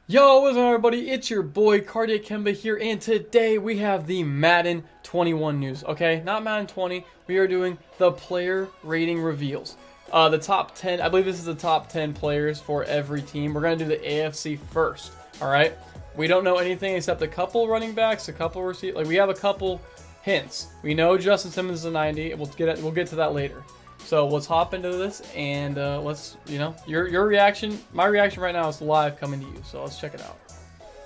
Yo, what's up everybody? It's your boy Cardiac Kemba here, and today we have the Madden 21 news, okay? Not Madden 20, we are doing the player rating reveals. The top 10, I believe this is the top 10 players for every team. We're going to do the AFC first, alright? We don't know anything except a couple running backs, a couple receivers, like we have a couple hints. We know Justin Simmons is a 90, we'll get to that later. So let's hop into this and let's, your reaction, my reaction right now is live coming to you. So let's check it out.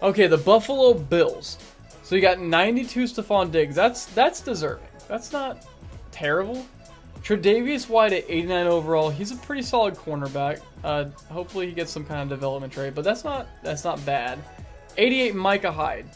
Okay, the Buffalo Bills. So you got 92 Stephon Diggs. That's deserving. That's not terrible. Tre'Davious White at 89 overall. He's a pretty solid cornerback. Hopefully he gets some kind of development trade, but that's not bad. 88 Micah Hyde.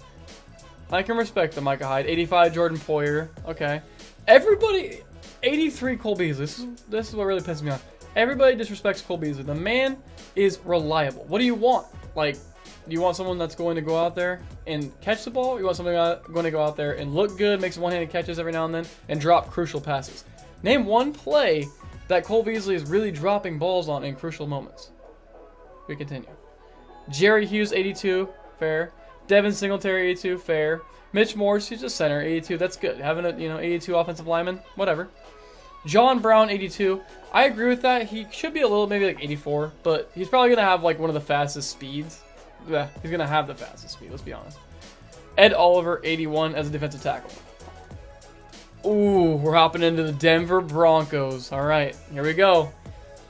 I can respect the Micah Hyde. 85 Jordan Poyer. Okay. Everybody. 83 Cole Beasley. This is what really pisses me off. Everybody disrespects Cole Beasley. The man is reliable. What do you want? Like, do you want someone that's going to go out there and catch the ball? You want someone going to go out there and look good, make some one-handed catches every now and then, and drop crucial passes? Name one play that Cole Beasley is really dropping balls on in crucial moments. We continue. Jerry Hughes, 82. Fair. Devin Singletary, 82. Fair. Mitch Morse, he's just center, 82. That's good. Having a 82 offensive lineman, whatever. John Brown, 82. I agree with that. He should be a little, maybe like 84, but he's probably going to have like one of the fastest speeds. Yeah, he's going to have the fastest speed, let's be honest. Ed Oliver, 81 as a defensive tackle. Ooh, we're hopping into the Denver Broncos. All right, here we go.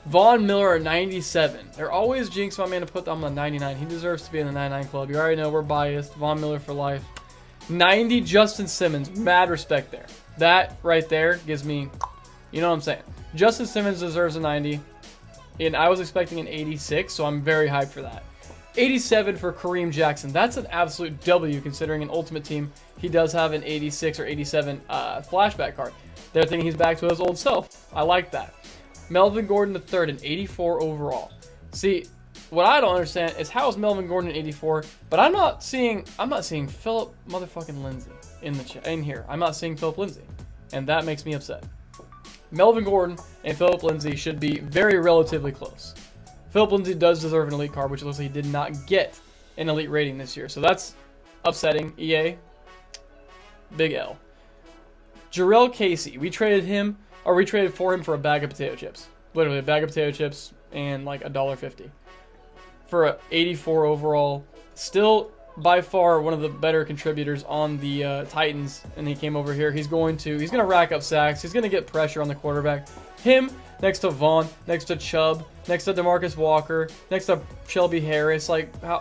Von Miller at 97. They're always jinxing my man to put them on the 99. He deserves to be in the 99 club. You already know we're biased. Von Miller for life. 90 Justin Simmons. Mad respect there. That right there gives me... You know what I'm saying? Justin Simmons deserves a 90, and I was expecting an 86, so I'm very hyped for that. 87 for Kareem Jackson. That's an absolute W considering an Ultimate Team. He does have an 86 or 87 flashback card. They're thinking he's back to his old self. I like that. Melvin Gordon III, an 84 overall. See, what I don't understand is how is Melvin Gordon an 84, but I'm not seeing Philip motherfucking Lindsay in here. I'm not seeing Philip Lindsay, and that makes me upset. Melvin Gordon and Philip Lindsay should be very relatively close. Philip Lindsay does deserve an elite card, which looks like he did not get an elite rating this year. So that's upsetting. EA, big L. Jarrell Casey, we traded for him for a bag of potato chips. Literally a bag of potato chips and like $1.50. For an 84 overall. Still by far one of the better contributors on the Titans, and he came over here. He's gonna rack up sacks. He's gonna get pressure on the quarterback. Him next to Vaughn, next to Chubb, next to DeMarcus Walker, next to Shelby Harris. Like, how,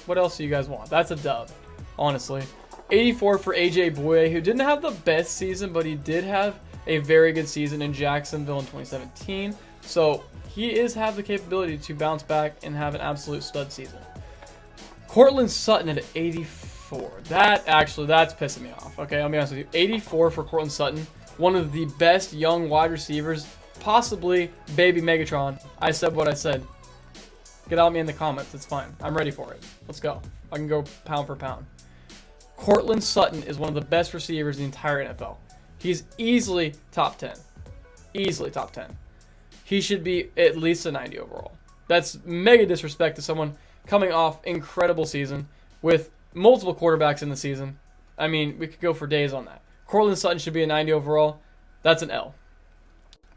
what else do you guys want? That's a dub, honestly. 84 for AJ Bouye, who didn't have the best season, but he did have a very good season in Jacksonville in 2017. So he have the capability to bounce back and have an absolute stud season. Courtland Sutton at 84. That's pissing me off. Okay, I'll be honest with you. 84 for Courtland Sutton. One of the best young wide receivers, possibly baby Megatron. I said what I said. Get at me in the comments. It's fine. I'm ready for it. Let's go. I can go pound for pound. Courtland Sutton is one of the best receivers in the entire NFL. He's easily top 10. Easily top 10. He should be at least a 90 overall. That's mega disrespect to someone coming off incredible season with multiple quarterbacks in the season. I mean, we could go for days on that. Courtland Sutton should be a 90 overall. That's an L.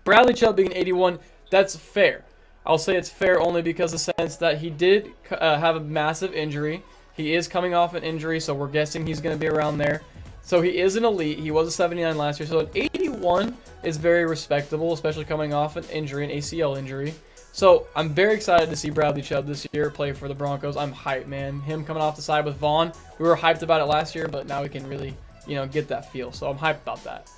Bradley Chubb being an 81, that's fair. I'll say it's fair only because of the sense that he did have a massive injury. He is coming off an injury, so we're guessing he's going to be around there. So he is an elite. He was a 79 last year, so an 81 is very respectable, especially coming off an injury, an ACL injury. So I'm very excited to see Bradley Chubb this year play for the Broncos. I'm hyped, man. Him coming off the side with Vaughn. We were hyped about it last year, but now we can really, get that feel. So I'm hyped about that.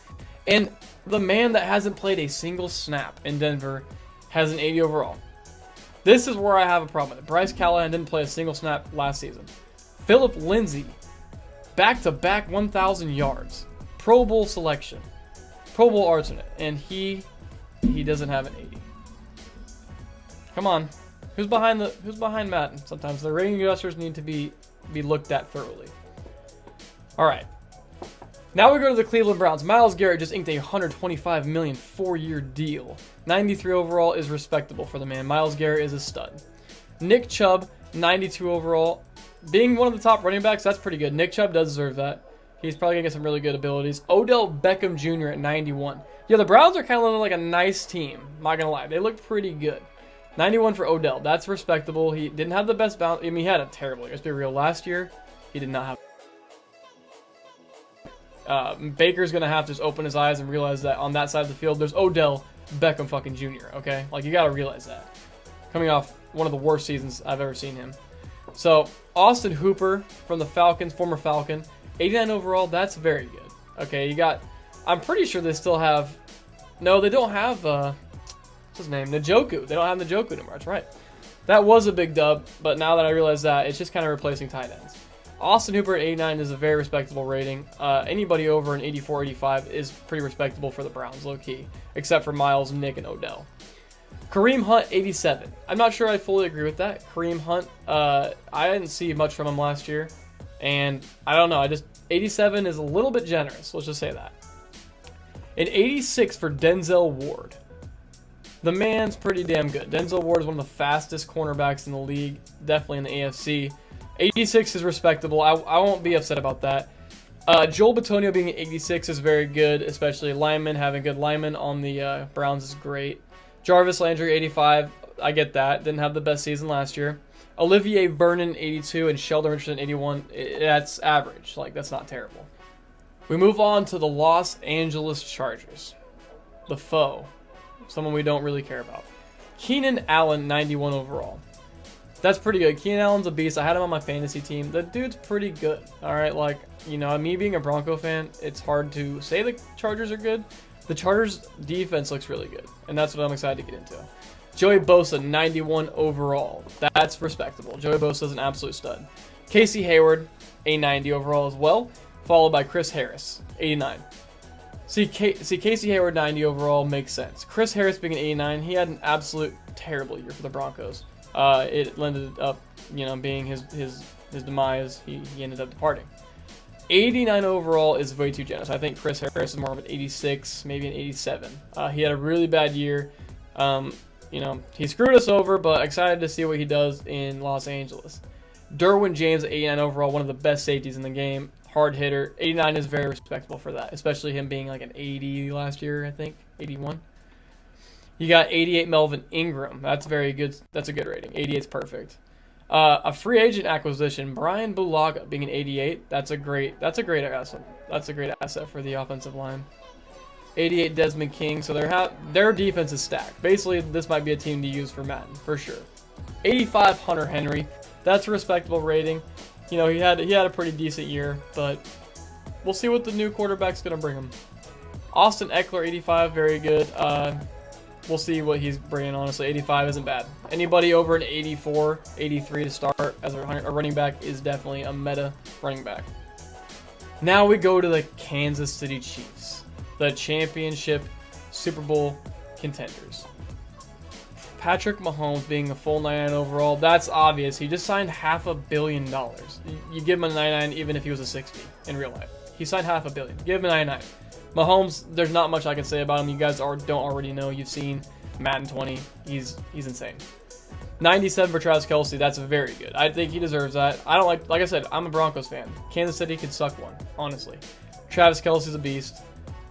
And the man that hasn't played a single snap in Denver has an 80 overall. This is where I have a problem with it. Bryce Callahan didn't play a single snap last season. Philip Lindsay, back-to-back 1,000 yards. Pro Bowl selection. Pro Bowl alternate. And he doesn't have an 80. Come on. Who's behind Madden? Sometimes the rating adjusters need to be looked at thoroughly. All right. Now we go to the Cleveland Browns. Myles Garrett just inked a $125 million 4-year deal. 93 overall is respectable for the man. Myles Garrett is a stud. Nick Chubb, 92 overall. being one of the top running backs, that's pretty good. Nick Chubb does deserve that. He's probably going to get some really good abilities. Odell Beckham Jr. at 91. Yeah, the Browns are kind of looking like a nice team. I'm not going to lie. They look pretty good. 91 for Odell. That's respectable. He didn't have the best bounce. I mean, he had a terrible year. Let's be real. Last year, he did not have... Baker's going to have to just open his eyes and realize that on that side of the field, there's Odell Beckham fucking Jr., okay? Like, you got to realize that. Coming off one of the worst seasons I've ever seen him. So, Austin Hooper from the Falcons, former Falcon. 89 overall, that's very good. Okay, you got... I'm pretty sure they still have... No, they don't have... what's his name? Njoku. They don't have Njoku anymore. That's right. That was a big dub, but now that I realize that, it's just kind of replacing tight ends. Austin Hooper at 89 is a very respectable rating. Anybody over an 84, 85 is pretty respectable for the Browns, low-key. Except for Miles, Nick, and Odell. Kareem Hunt, 87. I'm not sure I fully agree with that. Kareem Hunt, I didn't see much from him last year. And I don't know, 87 is a little bit generous. Let's just say that. An 86 for Denzel Ward. The man's pretty damn good. Denzel Ward is one of the fastest cornerbacks in the league, definitely in the AFC. 86 is respectable. I won't be upset about that. Joel Bitonio being an 86 is very good, especially linemen. Having good linemen on the Browns is great. Jarvis Landry, 85. I get that. Didn't have the best season last year. Olivier Vernon, 82, and Sheldon Richardson, 81. That's average. Like, that's not terrible. We move on to the Los Angeles Chargers. The foe. Someone we don't really care about. Keenan Allen, 91 overall. That's pretty good. Keenan Allen's a beast. I had him on my fantasy team. The dude's pretty good. All right, like, you know, me being a Bronco fan, it's hard to say the Chargers are good. The Chargers' defense looks really good, and that's what I'm excited to get into. Joey Bosa, 91 overall. That's respectable. Joey Bosa is an absolute stud. Casey Hayward, a 90 overall as well, followed by Chris Harris, 89. See, Casey Hayward, 90 overall makes sense. Chris Harris being an 89, he had an absolute terrible year for the Broncos. It ended up, you know, being his demise. He ended up departing. 89 overall is way too generous. I think Chris Harris is more of an 86, maybe an 87. He had a really bad year. You know, he screwed us over, but excited to see what he does in Los Angeles. Derwin James, 89 overall, one of the best safeties in the game. Hard hitter. 89 is very respectable for that, especially him being like an 80 last year, I think. 81. You got 88 Melvin Ingram. That's very good. That's a good rating. 88 is perfect. A free agent acquisition, Brian Bulaga being an 88. That's a great asset. That's a great asset for the offensive line. 88 Desmond King. So their defense is stacked. Basically, this might be a team to use for Madden for sure. 85 Hunter Henry. That's a respectable rating. You know, he had a pretty decent year, but we'll see what the new quarterback's gonna bring him. Austin Eckler, 85, very good. We'll see what he's bringing, honestly. 85 isn't bad. Anybody over an 84, 83 to start as a running back is definitely a meta running back. Now we go to the Kansas City Chiefs, the championship Super Bowl contenders. Patrick Mahomes being a full 99 overall, that's obvious. He just signed $500 million. You give him a 99 even if he was a 60 in real life. He signed $500 million. Give him a 99. Mahomes, there's not much I can say about him. You guys don't already know. You've seen Madden 20. He's insane. 97 for Travis Kelce. That's very good. I think he deserves that. I don't like I said, I'm a Broncos fan. Kansas City could suck one, honestly. Travis Kelce's a beast.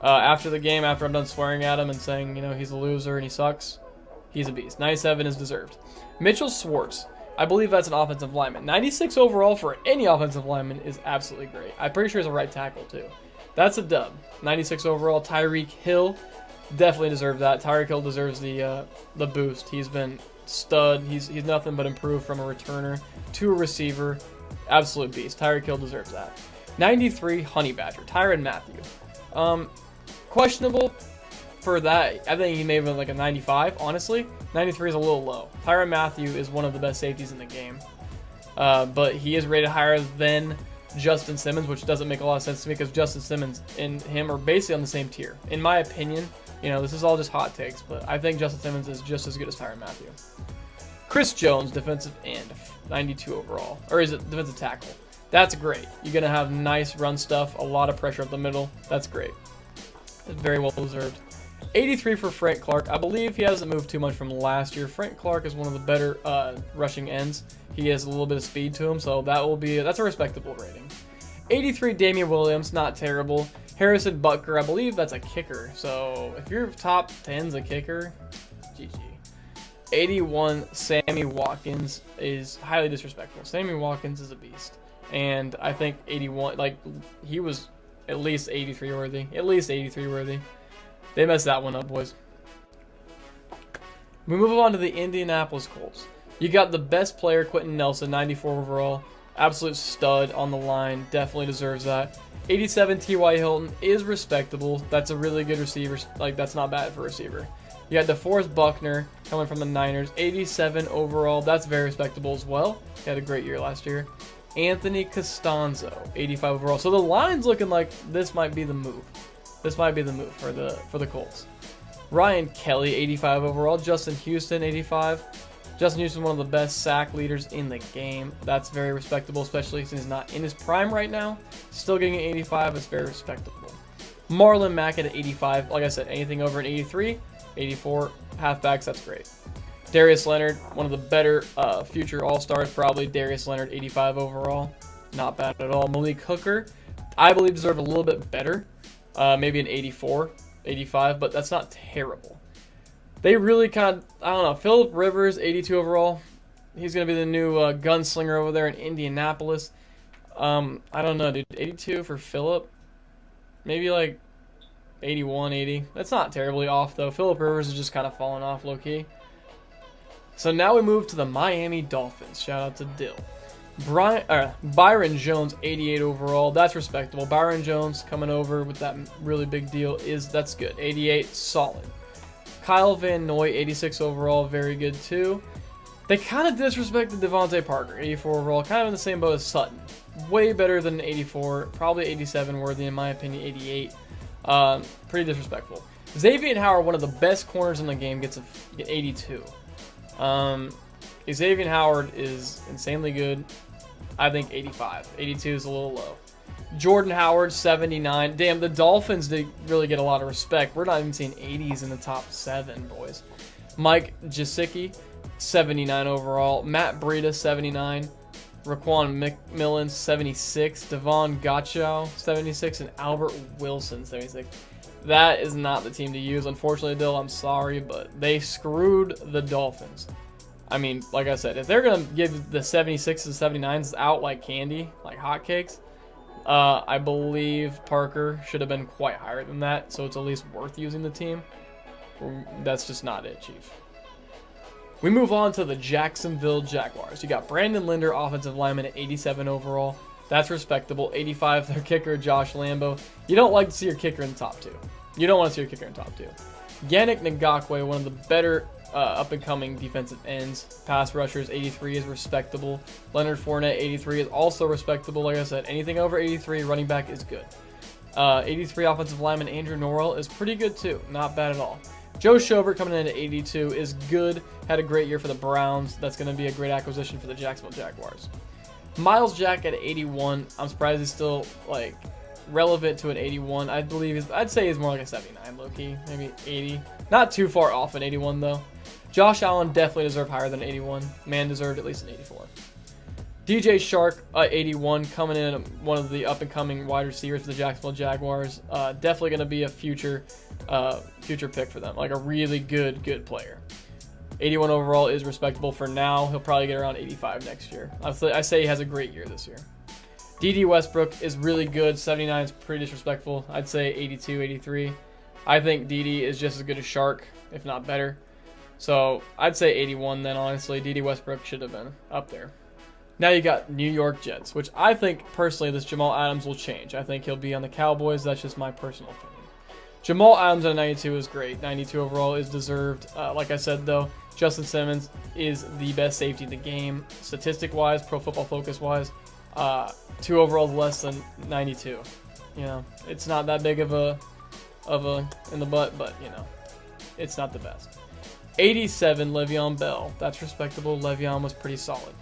After the game, after I'm done swearing at him and saying, you know, he's a loser and he sucks, he's a beast. 97 is deserved. Mitchell Schwartz. I believe that's an offensive lineman. 96 overall for any offensive lineman is absolutely great. I'm pretty sure he's a right tackle, too. That's a dub. 96 overall. Tyreek Hill definitely deserves that. Tyreek Hill deserves the boost. He's been stud. He's nothing but improved from a returner to a receiver. Absolute beast. Tyreek Hill deserves that. 93 Honey Badger. Tyrann Mathieu. Questionable for that. I think he may have been like a 95, honestly. 93 is a little low. Tyrann Mathieu is one of the best safeties in the game. But he is rated higher than Justin Simmons, which doesn't make a lot of sense to me because Justin Simmons and him are basically on the same tier. In my opinion, you know, this is all just hot takes, but I think Justin Simmons is just as good as Tyrann Mathieu. Chris Jones, defensive end, 92 overall. Or is it defensive tackle? That's great. You're going to have nice run stuff, a lot of pressure up the middle. That's great. Very well deserved. 83 for Frank Clark. I believe he hasn't moved too much from last year. Frank Clark is one of the better rushing ends. He has a little bit of speed to him, so that's a respectable rating. 83 Damian Williams, not terrible. Harrison Butker, I believe that's a kicker. So if your top 10's a kicker, GG. 81 Sammy Watkins is highly disrespectful. Sammy Watkins is a beast. And I think 81, like, he was at least 83 worthy. At least 83 worthy. They messed that one up, boys. We move on to the Indianapolis Colts. You got the best player, Quentin Nelson, 94 overall. Absolute stud on the line. Definitely deserves that. 87 T.Y. Hilton is respectable. That's a really good receiver. Like, that's not bad for a receiver. You got DeForest Buckner coming from the Niners. 87 overall. That's very respectable as well. He had a great year last year. Anthony Costanzo, 85 overall. So the line's looking like this might be the move. This might be the move for the Colts. Ryan Kelly, 85 overall. Justin Houston, 85. Justin Houston, one of the best sack leaders in the game. That's very respectable, especially since he's not in his prime right now. Still getting an 85 is very respectable. Marlon Mack at 85. Like I said, anything over an 83, 84, halfbacks, that's great. Darius Leonard, one of the better future All-Stars, probably. Darius Leonard, 85 overall. Not bad at all. Malik Hooker, I believe, deserve a little bit better. Maybe an 84, 85, but that's not terrible. They really kind of, I don't know, Phillip Rivers, 82 overall. He's going to be the new gunslinger over there in Indianapolis. I don't know, dude. 82 for Phillip. Maybe like 81, 80. That's not terribly off, though. Phillip Rivers is just kind of falling off low-key. So now we move to the Miami Dolphins. Shout out to Dill. Byron Jones, 88 overall. That's respectable. Byron Jones coming over with that really big deal that's good. 88, solid. Kyle Van Noy, 86 overall, very good too. They kind of disrespected Devontae Parker, 84 overall, kind of in the same boat as Sutton. Way better than 84, probably 87 worthy in my opinion, 88. Pretty disrespectful. Xavier Howard, one of the best corners in the game, gets 82. Xavier Howard is insanely good. I think 85. 82 is a little low. Jordan Howard, 79. Damn, the Dolphins did really get a lot of respect. We're not even seeing 80s in the top 7, boys. Mike Gesicki, 79 overall. Matt Breida, 79. Raquan McMillan, 76. Devon Gotchow, 76. And Albert Wilson, 76. That is not the team to use. Unfortunately, Dill, I'm sorry, but they screwed the Dolphins. I mean, like I said, if they're going to give the 76s and 79s out like candy, like hotcakes, I believe Parker should have been quite higher than that, so it's at least worth using the team. That's just not it, Chief. We move on to the Jacksonville Jaguars. You got Brandon Linder, offensive lineman, at 87 overall. That's respectable. 85, their kicker, Josh Lambo. You don't like to see your kicker in the top 2. You don't want to see your kicker in the top 2. Yannick Ngakoue, one of the better up-and-coming defensive ends. Pass rushers, 83 is respectable. Leonard Fournette, 83 is also respectable. Like I said, anything over 83, running back is good. 83 offensive lineman Andrew Norwell is pretty good too. Not bad at all. Joe Schobert coming in at 82 is good. Had a great year for the Browns. That's going to be a great acquisition for the Jacksonville Jaguars. Miles Jack at 81. I'm surprised he's still like relevant to an 81. I'd say he's more like a 79 low-key, maybe 80. Not too far off an 81 though. Josh Allen definitely deserved higher than 81. Man deserved at least an 84. DJ Shark, 81, coming in one of the up-and-coming wide receivers for the Jacksonville Jaguars. Definitely going to be a future pick for them, like a really good player. 81 overall is respectable for now. He'll probably get around 85 next year. I say he has a great year this year. D.D. Westbrook is really good. 79 is pretty disrespectful. I'd say 82, 83. I think D.D. is just as good as Shark, if not better. So I'd say 81 then, honestly. D.D. Westbrook should have been up there. Now you got New York Jets, which I think, personally, this Jamal Adams will change. I think he'll be on the Cowboys. That's just my personal opinion. Jamal Adams at a 92 is great. 92 overall is deserved. Like I said, though, Justin Simmons is the best safety in the game. Statistic-wise, Pro Football Focus-wise, 2 overalls less than 92. You know, it's not that big of a in the butt, but, you know, it's not the best. 87, Le'Veon Bell. That's respectable. Le'Veon was pretty solid.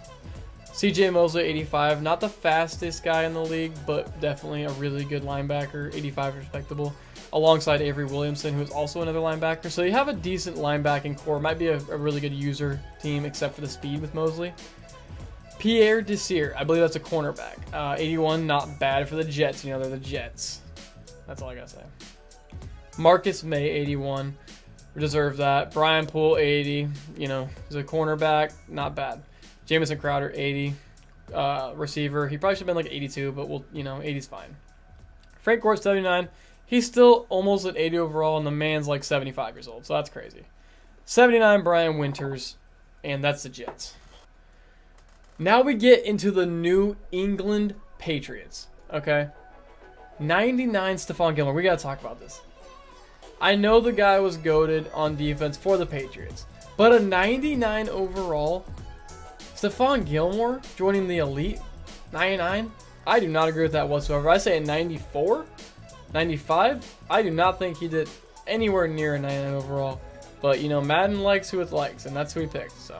CJ Mosley, 85. Not the fastest guy in the league, but definitely a really good linebacker. 85, respectable. alongside Avery Williamson, who is also another linebacker. So you have a decent linebacking core. Might be a really good user team, except for the speed with Mosley. Pierre Desir, I believe that's a cornerback. 81, not bad for the Jets. You know, they're the Jets. That's all I got to say. Marcus May, 81. Deserve that. Brian Poole, 80. You know, he's a cornerback. Not bad. Jamison Crowder, 80. Receiver. He probably should have been like 82, but we'll, 80's fine. Frank Gore, 79. He's still almost at 80 overall, and the man's like 75 years old, so that's crazy. 79, Brian Winters, and that's the Jets. Now we get into the New England Patriots, okay? 99, Stephon Gilmore. We got to talk about this. I know the guy was goated on defense for the Patriots, but a 99 overall, Stephon Gilmore joining the elite, 99? I do not agree with that whatsoever. I say a 94, 95. I do not think he did anywhere near a 99 overall. But, Madden likes who it likes, and that's who he picked, so.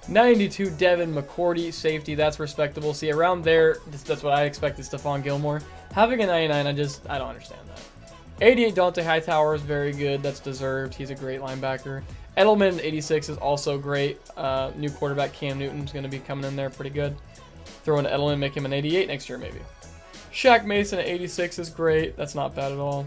92, Devin McCourty, safety. That's respectable. See, around there, that's what I expected Stephon Gilmore. Having a 99, I don't understand that. 88, Dante Hightower is very good. That's deserved. He's a great linebacker. Edelman, 86, is also great. New quarterback Cam Newton's going to be coming in there pretty good. Throw in Edelman, make him an 88 next year, maybe. Shaq Mason at 86 is great. That's not bad at all.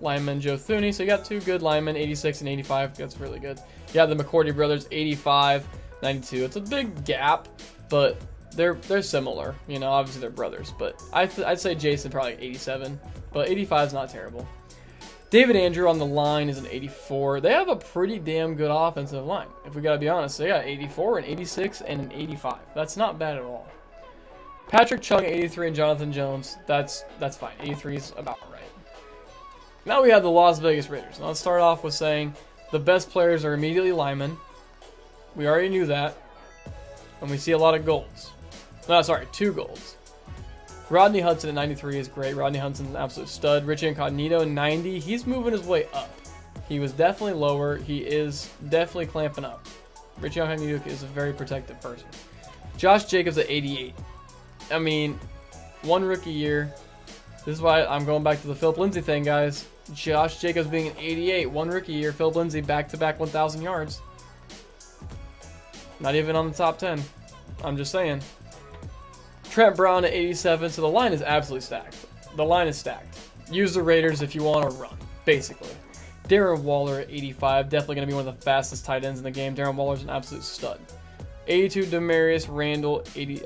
Lineman Joe Thuney. So you got two good linemen, 86 and 85. That's really good. You have the McCourty brothers, 85, 92. It's a big gap, but they're similar. Obviously they're brothers. But I'd say Jason probably 87. But 85 is not terrible. David Andrew on the line is an 84. They have a pretty damn good offensive line, if we got to be honest. They got 84, an 86, and an 85. That's not bad at all. Patrick Chung, 83, and Jonathan Jones, that's fine. 83 is about right. Now we have the Las Vegas Raiders. Now let's start off with saying the best players are immediately linemen. We already knew that. And we see a lot of goals. No, sorry, 2 goals. Rodney Hudson at 93 is great. Rodney Hudson's an absolute stud. Richie Incognito, 90. He's moving his way up. He was definitely lower. He is definitely clamping up. Richie Incognito is a very protective person. Josh Jacobs at 88. I mean, 1 rookie year. This is why I'm going back to the Philip Lindsay thing, guys. Josh Jacobs being an 88, 1 rookie year. Philip Lindsay back-to-back 1,000 yards. Not even on the top 10. I'm just saying. Trent Brown at 87, so the line is absolutely stacked. The line is stacked. Use the Raiders if you want to run, basically. Darren Waller at 85, definitely going to be one of the fastest tight ends in the game. Darren Waller's an absolute stud. 82, Demarius Randall, 80.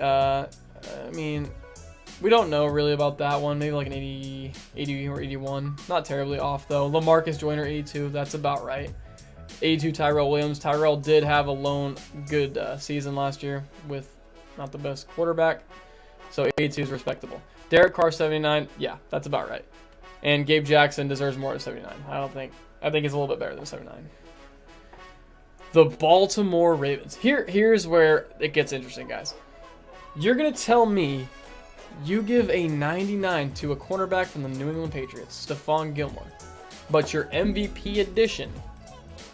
We don't know really about that one. Maybe like an 80 or 81. Not terribly off, though. LaMarcus Joyner, 82. That's about right. 82, Tyrell Williams. Tyrell did have a lone good season last year with not the best quarterback. So 82 is respectable. Derek Carr, 79. Yeah, that's about right. And Gabe Jackson deserves more than 79. I think he's a little bit better than 79. The Baltimore Ravens. Here's where it gets interesting, guys. You're going to tell me you give a 99 to a cornerback from the New England Patriots, Stephon Gilmore, but your MVP edition,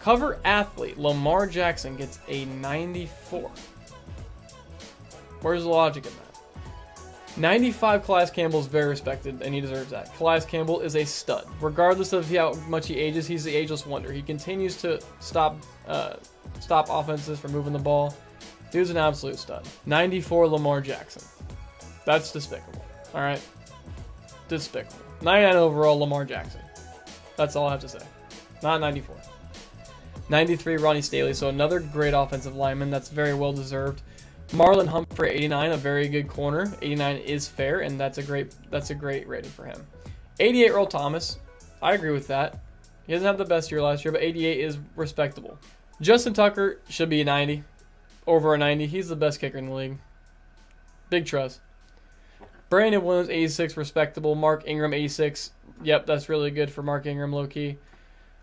cover athlete, Lamar Jackson, gets a 94. Where's the logic in that? 95, Calais Campbell is very respected, and he deserves that. Calais Campbell is a stud. Regardless of how much he ages, he's the ageless wonder. He continues to stop offenses from moving the ball. Dude's an absolute stud. 94, Lamar Jackson. That's despicable. All right? Despicable. 99 overall, Lamar Jackson. That's all I have to say. Not 94. 93, Ronnie Staley. So another great offensive lineman. That's very well deserved. Marlon Humphrey, 89, a very good corner. 89 is fair, and that's a great rating for him. 88, Earl Thomas. I agree with that. He doesn't have the best year last year, but 88 is respectable. Justin Tucker should be a 90. Over a 90. He's the best kicker in the league. Big trust. Brandon Williams, 86, respectable. Mark Ingram, 86. Yep, that's really good for Mark Ingram, low-key.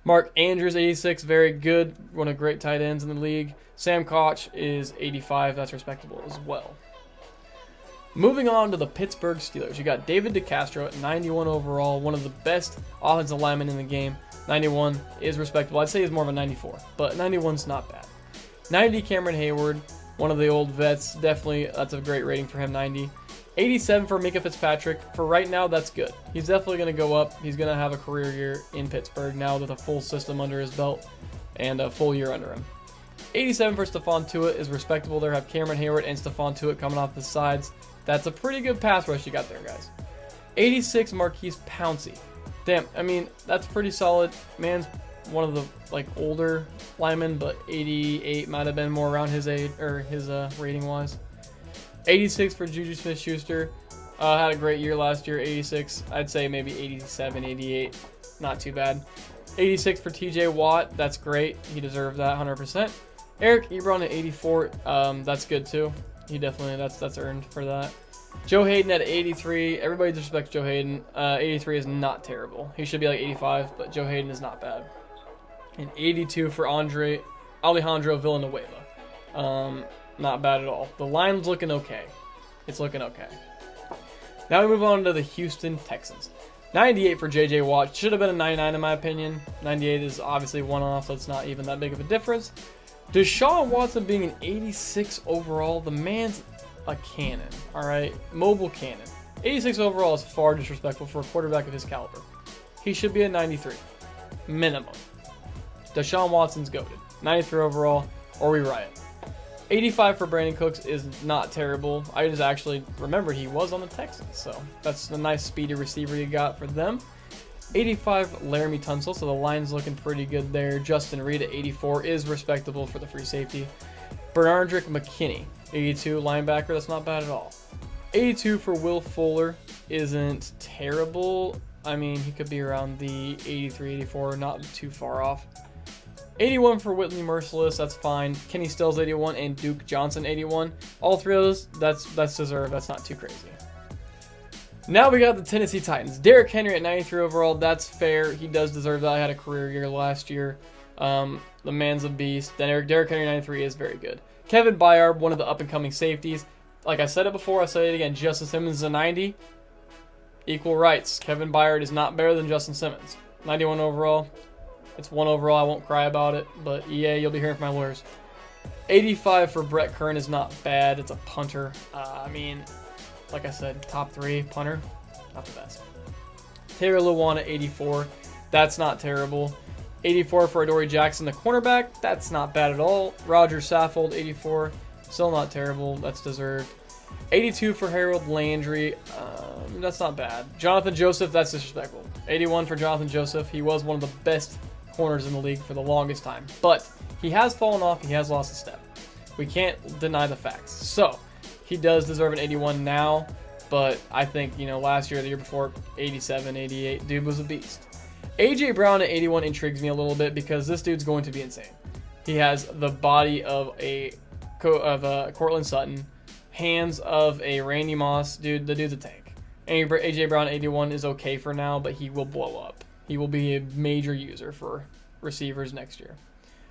Mark Andrews, 86, very good. One of the great tight ends in the league. Sam Koch is 85. That's respectable as well. Moving on to the Pittsburgh Steelers. You got David DeCastro at 91 overall, one of the best offensive linemen in the game. 91 is respectable. I'd say he's more of a 94, but 91's not bad. 90, Cameron Hayward, one of the old vets. Definitely, that's a great rating for him, 90. 87 for Micah Fitzpatrick. For right now, that's good. He's definitely going to go up. He's going to have a career year in Pittsburgh now with a full system under his belt and a full year under him. 87 for Stephon Tuitt is respectable there. Have Cameron Hayward and Stephon Tuitt coming off the sides. That's a pretty good pass rush you got there, guys. 86 Marquise Pouncey. Damn, I mean, that's pretty solid. Man's one of the older linemen, but 88 might have been more around his age or his rating wise. 86 for Juju Smith-Schuster. Had a great year last year. 86. I'd say maybe 87, 88. Not too bad. 86 for TJ Watt. That's great. He deserved that 100%. Eric Ebron at 84. That's good too. He definitely that's earned for that. Joe Hayden at 83. Everybody disrespects Joe Hayden. 83 is not terrible. He should be like 85, but Joe Hayden is not bad. And 82 for Alejandro Villanueva. Not bad at all. The line's looking okay. It's looking okay. Now we move on to the Houston Texans. 98 for J.J. Watt. Should have been a 99 in my opinion. 98 is obviously one-off, so it's not even that big of a difference. Deshaun Watson being an 86 overall. The man's a cannon, all right? Mobile cannon. 86 overall is far disrespectful for a quarterback of his caliber. He should be a 93. Minimum. Deshaun Watson's goated. 93 overall, or we riot. 85 for Brandon Cooks is not terrible. I just actually remembered he was on the Texans, so that's a nice speedy receiver you got for them. 85 Laramie Tunsil, so the line's looking pretty good there. Justin Reed at 84 is respectable for the free safety. Bernardrick McKinney, 82 linebacker, that's not bad at all. 82 for Will Fuller isn't terrible. I mean, he could be around the 83, 84, not too far off. 81 for Whitney Merciless, that's fine. Kenny Stills 81 and Duke Johnson 81. All three of those, that's deserved. That's not too crazy. Now we got the Tennessee Titans. Derrick Henry at 93 overall, that's fair. He does deserve that. I had a career year last year. The man's a beast. Then Derrick Henry 93 is very good. Kevin Byard, one of the up-and-coming safeties. Like I said it before, I'll say it again. Justin Simmons is a 90. Equal rights. Kevin Byard is not better than Justin Simmons. 91 overall. It's 1 overall. I won't cry about it, but EA, you'll be hearing from my lawyers. 85 for Brett Kern is not bad. It's a punter. I mean, like I said, top 3 punter, not the best. Taylor Lewan at 84. That's not terrible. 84 for Adoree Jackson, the cornerback. That's not bad at all. Roger Saffold, 84. Still not terrible. That's deserved. 82 for Harold Landry. That's not bad. Jonathan Joseph, that's disrespectful. 81 for Jonathan Joseph. He was one of the best corners in the league for the longest time, but he has fallen off. He has lost a step. We can't deny the facts. So he does deserve an 81 now, but I think, last year, the year before, 87, 88, dude was a beast. AJ Brown at 81 intrigues me a little bit because this dude's going to be insane. He has the body of a Cortland Sutton, hands of a Randy Moss. Dude, the dude's a tank. AJ Brown at 81 is okay for now, but he will blow up. He will be a major user for receivers next year.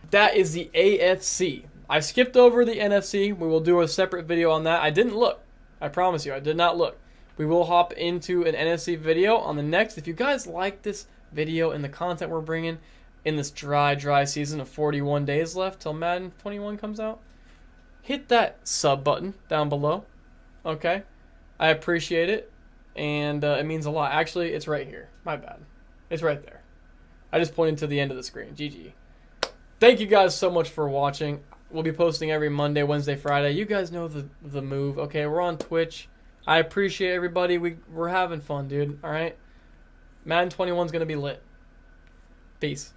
That is the AFC. I skipped over the NFC. We will do a separate video on that. I didn't look. I promise you, I did not look. We will hop into an NFC video on the next. If you guys like this video and the content we're bringing in this dry season of 41 days left till Madden 21 comes out, hit that sub button down below. Okay? I appreciate it, and it means a lot. Actually, it's right here. My bad. It's right there. I just pointed to the end of the screen. GG. Thank you guys so much for watching. We'll be posting every Monday, Wednesday, Friday. You guys know the move. Okay, we're on Twitch. I appreciate everybody. We're having fun, dude. All right? Madden 21 is going to be lit. Peace.